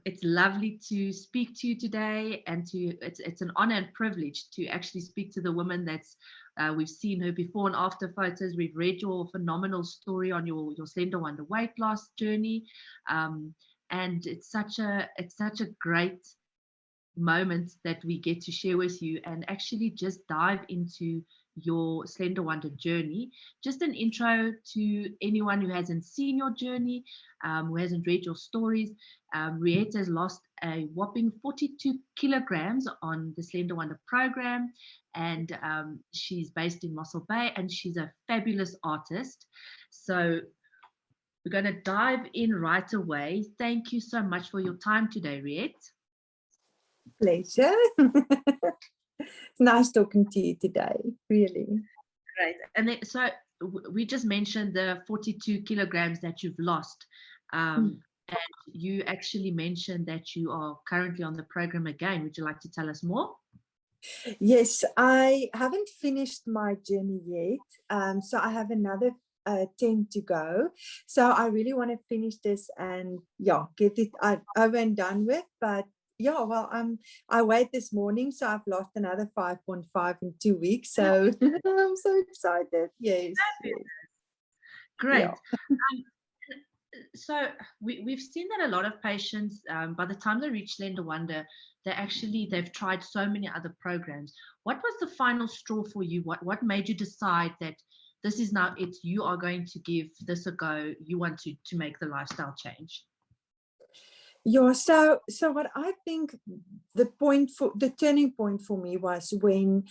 It's lovely to speak to you today, and it's an honor and privilege to actually speak to the woman that's we've seen her before and after photos. We've read your phenomenal story on your Slender Wonder weight loss journey, and it's such a great moment that we get to share with you and actually just dive into your Slender Wonder journey. Just an intro to anyone who hasn't seen your journey, who hasn't read your stories. Riette has lost a whopping 42 kilograms on the Slender Wonder program, and she's based in Mossel Bay, and she's a fabulous artist. So we're going to dive in right away. Thank you so much for your time today, Riette. Pleasure. It's nice talking to you today, really. Great. And then, so we just mentioned the 42 kilograms that you've lost. And you actually mentioned that you are currently on the program again. Would you like to tell us more? Yes, I haven't finished my journey yet. So I have another 10 to go. So I really want to finish this and get it over and done with. But well, I weighed this morning, so I've lost another 5.5 in 2 weeks. So I'm so excited. Yes. Great. Yeah. So we've seen that a lot of patients, by the time they reach Slender Wonder, they've tried so many other programs. What was the final straw for you? What made you decide that this is now it? You are going to give this a go. You want to make the lifestyle change. Yeah, so what I think the turning point for me was when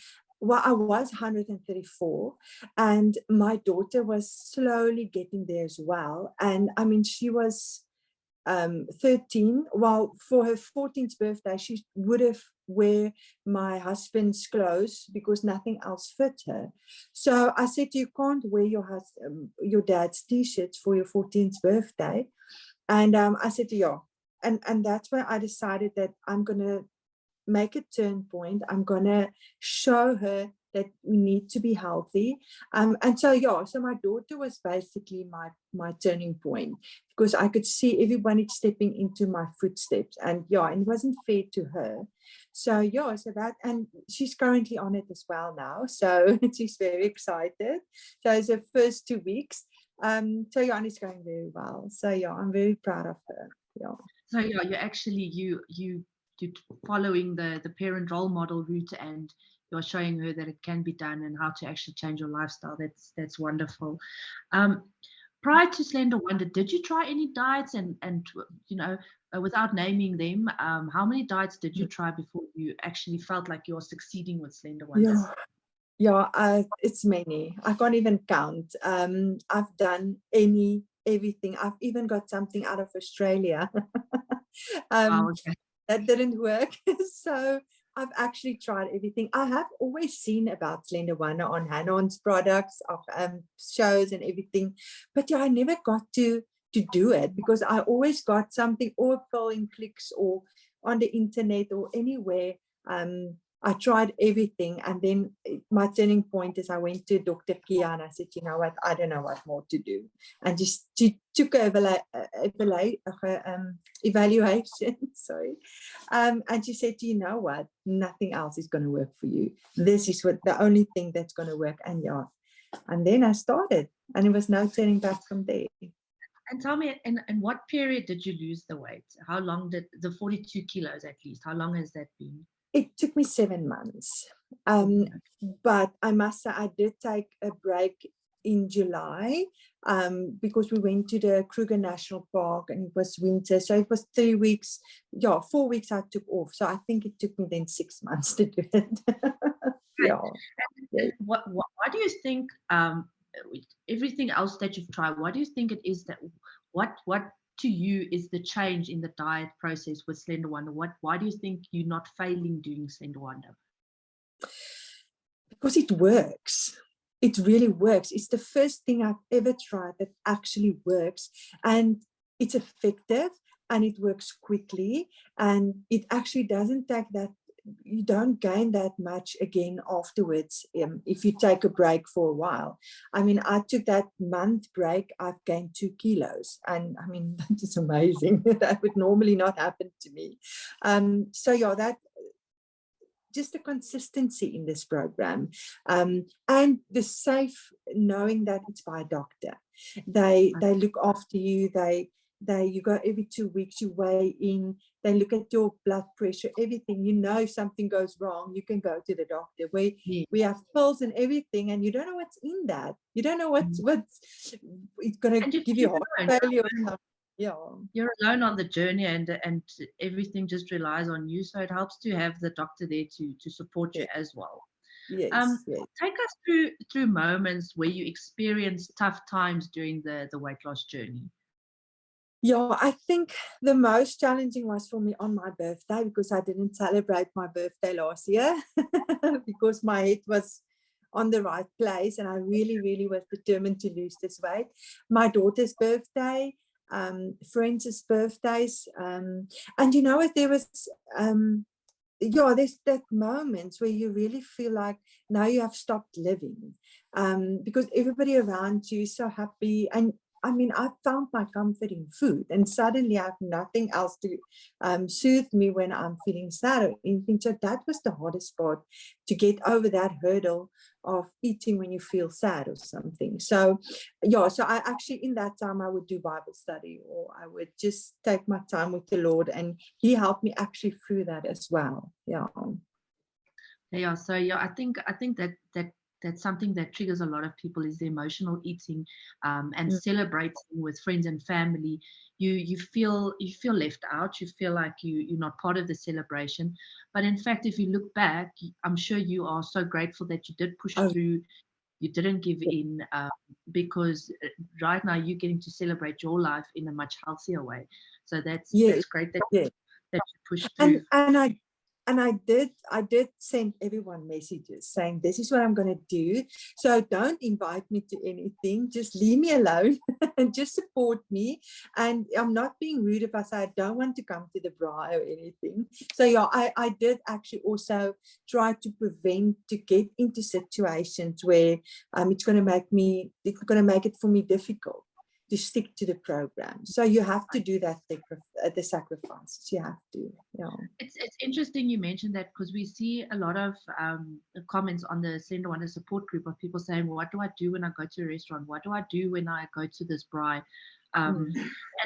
I was 134 and my daughter was slowly getting there as well. And I mean, she was 13. Well, for her 14th birthday, she would have wear my husband's clothes because nothing else fit her. So I said, you can't wear your dad's t-shirts for your 14th birthday. And I said, yeah. And that's where I decided that I'm going to make a turn point. I'm going to show her that we need to be healthy. And so my daughter was basically my turning point because I could see everybody stepping into my footsteps. And and it wasn't fair to her. So that, and she's currently on it as well now. So she's very excited. So it's the first 2 weeks. And it's going very well. So I'm very proud of her. So you're actually you following the parent role model route, and you're showing her that it can be done and how to actually change your lifestyle. That's wonderful. Prior to Slender Wonder, did you try any diets and without naming them, how many diets did you try before you actually felt like you're succeeding with Slender Wonder? It's many. I can't even count. I've done everything. I've even got something out of Australia that didn't work. So I've actually tried everything. I have always seen about Slender Wonder on Hanon's products, shows and everything, but I never got to do it because I always got something or following clicks or on the internet or anywhere. I tried everything, and then my turning point is I went to Dr. Kia and I said, you know what, I don't know what more to do. And she took an evaluation, sorry. And she said, you know what, nothing else is going to work for you. This is the only thing that's going to work. And then I started, and it was no turning back from there. And tell me, in what period did you lose the weight? How long did the 42 kilos at least, how long has that been? It took me 7 months. But I must say I did take a break in July because we went to the Kruger National Park and it was winter. So it was 3 weeks. 4 weeks I took off. So I think it took me then 6 months to do it. Why do you think everything else that you've tried, why do you think it is that what to you is the change in the diet process with Slender Wonder? Why do you think you're not failing doing Slender Wonder? Because it works. It really works. It's the first thing I've ever tried that actually works, and it's effective, and it works quickly, and it actually doesn't take that you don't gain that much again afterwards if you take a break for a while. I mean, I took that month break, I've gained 2 kilos, and I mean, that is amazing. That would normally not happen to me. So yeah, that just the consistency in this program, and the safe knowing that it's by a doctor. They look after you. You go every 2 weeks, you weigh in, they look at your blood pressure, everything. You know, if something goes wrong, you can go to the doctor. We have pills and everything, and you don't know what's in that. You don't know what's it's going to give you heart failure or something. Yeah, you're alone on the journey, and everything just relies on you. So it helps to have the doctor there to support you as well. Yes, yes. Take us through moments where you experienced tough times during the weight loss journey. Yeah, I think the most challenging was for me on my birthday, because I didn't celebrate my birthday last year because my head was on the right place and I really, really was determined to lose this weight. My daughter's birthday, friends' birthdays, and you know, there was there's that moments where you really feel like now you have stopped living, because everybody around you is so happy. And I mean, I found my comfort in food, and suddenly I have nothing else to soothe me when I'm feeling sad or anything. So that was the hardest part, to get over that hurdle of eating when you feel sad or something. So yeah, so I actually, in that time, I would do Bible study, or I would just take my time with the Lord, and He helped me actually through that as well. Yeah. Yeah. So yeah, I think that's something that triggers a lot of people, is the emotional eating, and celebrating with friends and family. You feel left out. You feel like you're not part of the celebration. But in fact, if you look back, I'm sure you are so grateful that you did push through. You didn't give in, because right now you're getting to celebrate your life in a much healthier way. So that's great that you pushed through. And I did send everyone messages saying, this is what I'm going to do. So don't invite me to anything. Just leave me alone and just support me. And I'm not being rude if I say I don't want to come to the braai or anything. So yeah, I did actually also try to prevent to get into situations where it's going to make it for me difficult to stick to the program. So you have to do that, the sacrifices. You have to. Yeah. It's interesting you mentioned that, because we see a lot of comments on the Slender Wonder support group of people saying, well, what do I do when I go to a restaurant? What do I do when I go to this braai? And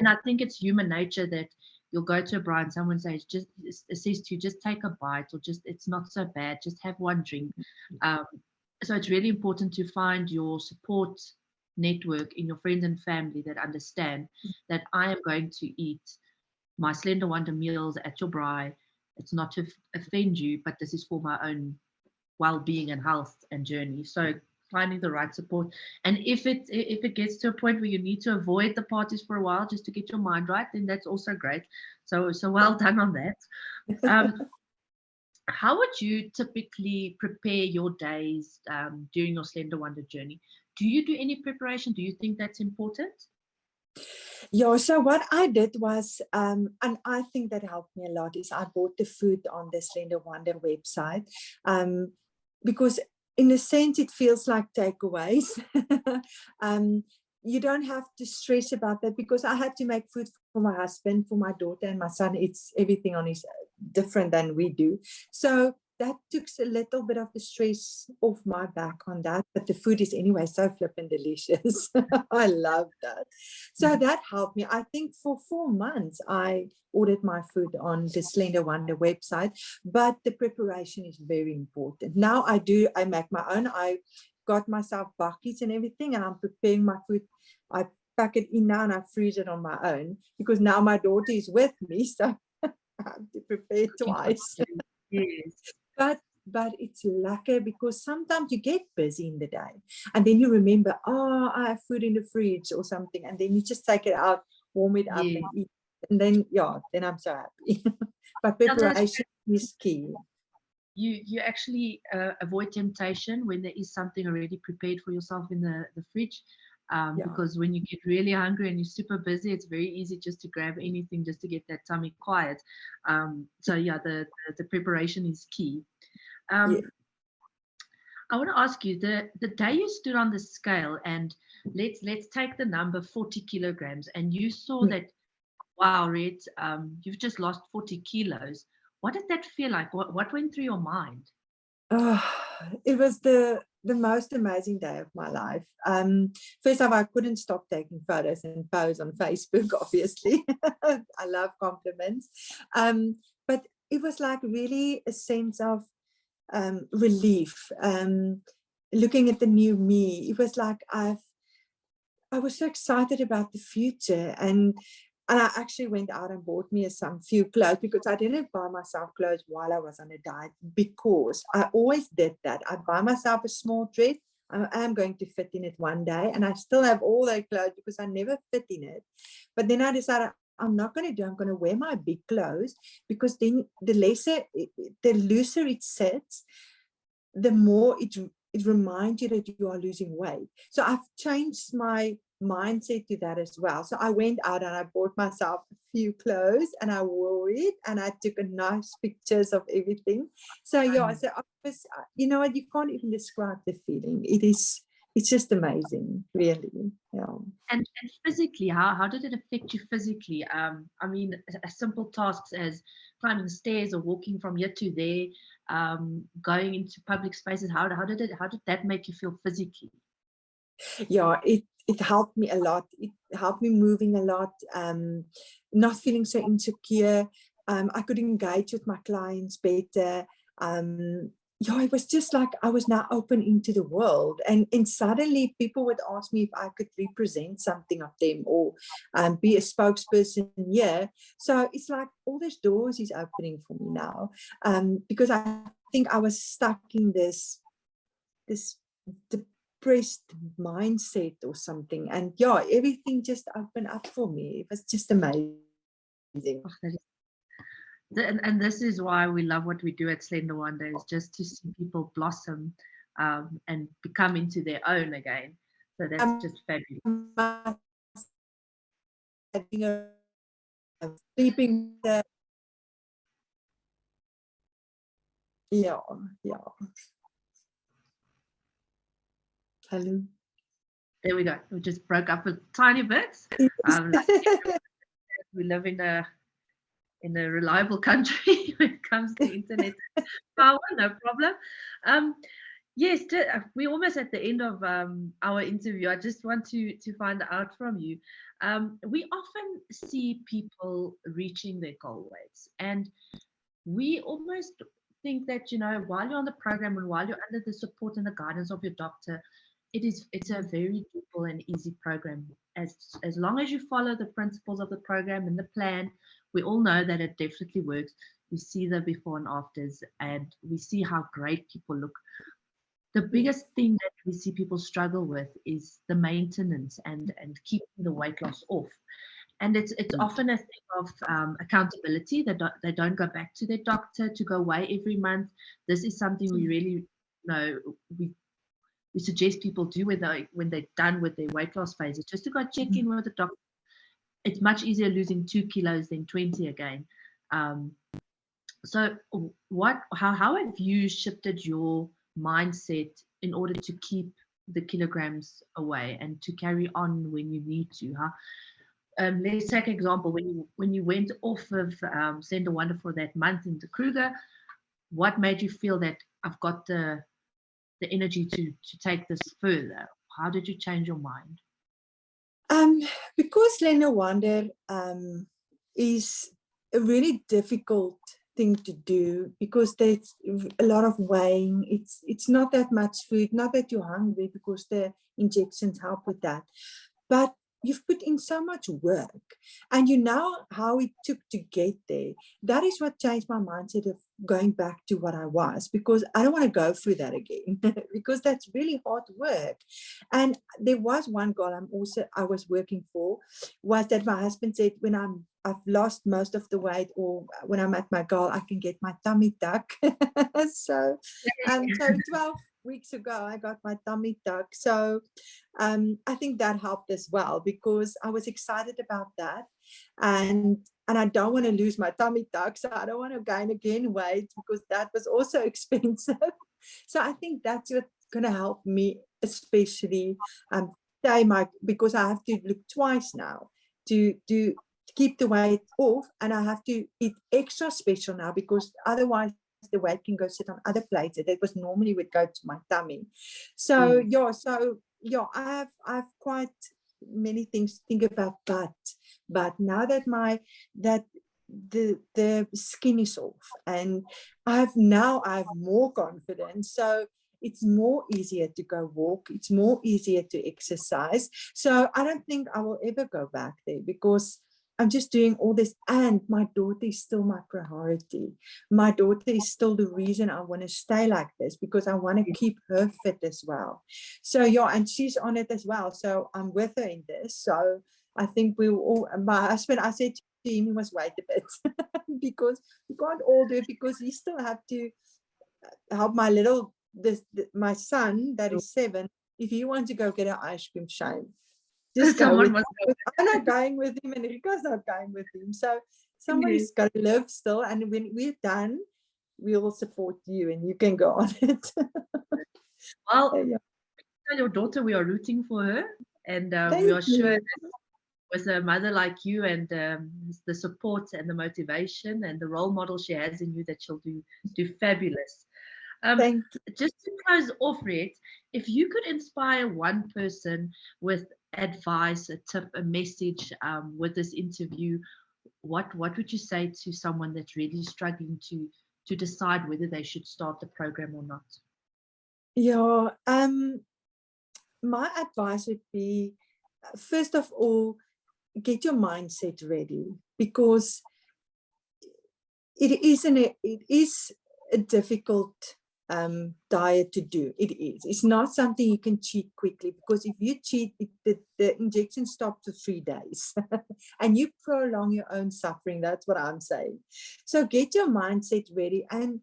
I think it's human nature that you'll go to a braai and someone says to you, just take a bite, or just, it's not so bad, just have one drink. So it's really important to find your support network in your friends and family that understand that I am going to eat my Slender Wonder meals at your braai. It's not to offend you, but this is for my own well-being and health and journey. So finding the right support. And if it gets to a point where you need to avoid the parties for a while just to get your mind right, then that's also great. So well done on that. How would you typically prepare your days during your Slender Wonder journey? Do you do any preparation? Do you think that's important? Yeah, so what I did was, and I think that helped me a lot, is I bought the food on the Slender Wonder website, because in a sense it feels like takeaways. You don't have to stress about that, because I had to make food for my husband, for my daughter and my son. It's everything on is different than we do. So that took a little bit of the stress off my back on that, but the food is anyway so flippin' delicious. I love that. So that helped me. I think for 4 months, I ordered my food on the Slender Wonder website, but the preparation is very important. Now I make my own. I got myself buckets and everything, and I'm preparing my food. I pack it in now and I freeze it on my own, because now my daughter is with me, so I have to prepare twice. Yes. But it's lucky, because sometimes you get busy in the day and then you remember, oh, I have food in the fridge or something, and then you just take it out, warm it up and eat, and then I'm so happy. But preparation is key. You actually avoid temptation when there is something already prepared for yourself in the fridge. because when you get really hungry and you're super busy, it's very easy just to grab anything just to get that tummy quiet. So yeah, the preparation is key. Yeah. I want to ask you, the day you stood on the scale, and let's take the number 40 kilograms, and you saw that, wow, Riette, you've just lost 40 kilos. What did that feel like? What went through your mind? It was the most amazing day of my life. First off, I couldn't stop taking photos and posts on Facebook, obviously. I love compliments. But it was like really a sense of relief. Looking at the new me, it was like I was so excited about the future, and I actually went out and bought me some few clothes, because I didn't buy myself clothes while I was on a diet, because I always did that. I buy myself a small dress. I am going to fit in it one day, and I still have all those clothes because I never fit in it. But then I decided I'm not going to do. I'm going to wear my big clothes, because then the looser it sits, the more it reminds you that you are losing weight. So I've changed my mindset to that as well. So I went out and I bought myself a few clothes and I wore it, and I took a nice pictures of everything. So yeah, so I was, you know what, you can't even describe the feeling. It's just amazing, really. Yeah. And physically, how did it affect you physically? I mean, simple tasks as climbing stairs or walking from here to there, going into public spaces. How did that make you feel physically? Yeah, it helped me a lot. It helped me moving a lot, not feeling so insecure. I could engage with my clients better. Yeah, it was just like I was now open into the world, and suddenly people would ask me if I could represent something of them, or be a spokesperson. Yeah, so it's like all these doors is opening for me now, because I think I was stuck in this depressed mindset or something, and yeah, everything just opened up for me. It was just amazing. And this is why we love what we do at Slender Wonder, is just to see people blossom and become into their own again. So that's just fabulous. Sleeping. Yeah. Hello. There we go. We just broke up a tiny bit. We live in a reliable country when it comes to internet power, no problem. Yes, we're almost at the end of our interview. I just want to find out from you. We often see people reaching their goal weights, and we almost think that, you know, while you're on the program and while you're under the support and the guidance of your doctor, it's a very simple and easy program. As long as you follow the principles of the program and the plan, we all know that it definitely works. We see the before and afters, and we see how great people look. The biggest thing that we see people struggle with is the maintenance and keeping the weight loss off. And it's often a thing of accountability. They don't go back to their doctor to go weigh every month. This is something we really, we suggest people do when they're done with their weight loss phases, just to go check in with the doctor. It's much easier losing 2 kilos than 20 again. So how have you shifted your mindset in order to keep the kilograms away and to carry on when you need to? Let's take an example. When you went off of Slender Wonder for that month in the Kruger, what made you feel that I've got the energy to take this further? How did you change your mind? Because Slender Wonder is a really difficult thing to do, because there's a lot of weighing. It's not that much food, not that you're hungry, because the injections help with that, but you've put in so much work, and you know how it took to get there. That is what changed my mindset of going back to what I was, because I don't want to go through that again, because that's really hard work. And there was one goal I was working for, was that my husband said, when I've lost most of the weight, or when I'm at my goal, I can get my tummy tuck. So 12 weeks ago, I got my tummy tuck. So I think that helped as well, because I was excited about that. And I don't want to lose my tummy tuck. So I don't want to gain weight, because that was also expensive. So I think that's what's going to help me, especially because I have to look twice now to keep the weight off, and I have to eat extra special now, because otherwise the weight can go sit on other plates that was normally would go to my tummy. So yeah, I have quite many things to think about, but now that the skin is off, and I have more confidence, so it's more easier to go walk, it's more easier to exercise. So I don't think I will ever go back there, because I'm just doing all this, and my daughter is still my priority. My daughter is still the reason I want to stay like this, because I want to keep her fit as well. So yeah, and she's on it as well. So I'm with her in this. So I think we will all, my husband, I said to him, he must wait a bit because we can't all do it, because he still have to help my my son that is 7. If he wants to go get an ice cream, shame. Just someone must go. I'm not going with him, and Rika's not going with him. So somebody's got to live still. And when we're done, we will support you, and you can go on it. Well, tell your daughter we are rooting for her, and we are sure that with a mother like you, and the support and the motivation and the role model she has in you, that she'll do fabulous. Just to close off, Riette, if you could inspire one person with advice, a tip, a message with this interview, what would you say to someone that's really struggling to decide whether they should start the program or not? Yeah, my advice would be, first of all, get your mindset ready, because it is a difficult diet to do. It's not something you can cheat quickly, because if you cheat, the injection stops for 3 days and you prolong your own suffering. That's what I'm saying. So get your mindset ready and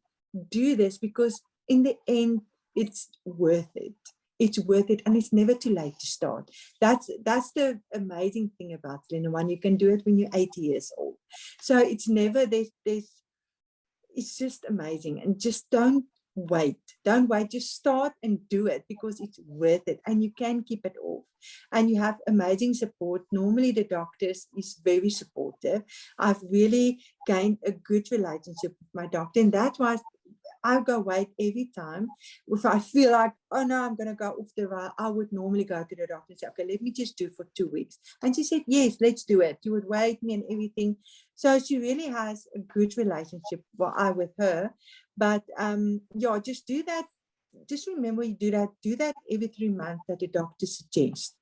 do this, because in the end, it's worth it. It's worth it, and it's never too late to start. That's the amazing thing about Slender One. You can do it when you're 80 years old. So it's never it's just amazing. And just don't wait, just start and do it, because it's worth it, and you can keep it off, and you have amazing support. Normally the doctors is very supportive. I've really gained a good relationship with my doctor, and that's why I go wait every time. If I feel like, oh no, I'm going to go off the rail, I would normally go to the doctor and say, okay, let me just do for 2 weeks. And she said, yes, let's do it. You would wait me and everything. So she really has a good relationship with her. But yeah, just do that. Just remember, you do that every 3 months that the doctor suggests.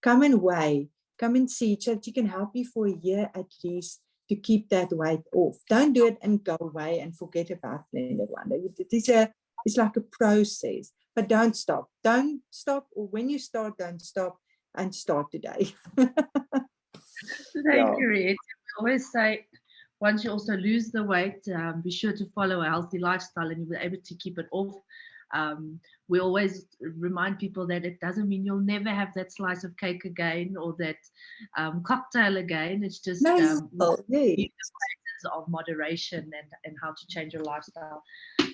Come and weigh, come and see, so that you can help you for a year at least, to keep that weight off. Don't do it and go away and forget about Slender One. It's like a process, but don't stop. Don't stop, or when you start, don't stop, and start today. Thank you, Riette. We always say, once you also lose the weight, be sure to follow a healthy lifestyle, and you'll be able to keep it off. We always remind people that it doesn't mean you'll never have that slice of cake again, or that cocktail again. It's just of moderation and how to change your lifestyle.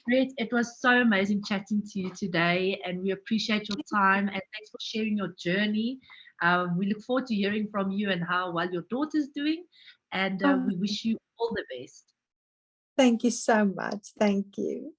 Riette, it was so amazing chatting to you today, and we appreciate your time, and thanks for sharing your journey. We look forward to hearing from you and how well your daughter's doing, and we wish you all the best. Thank you so much. Thank you.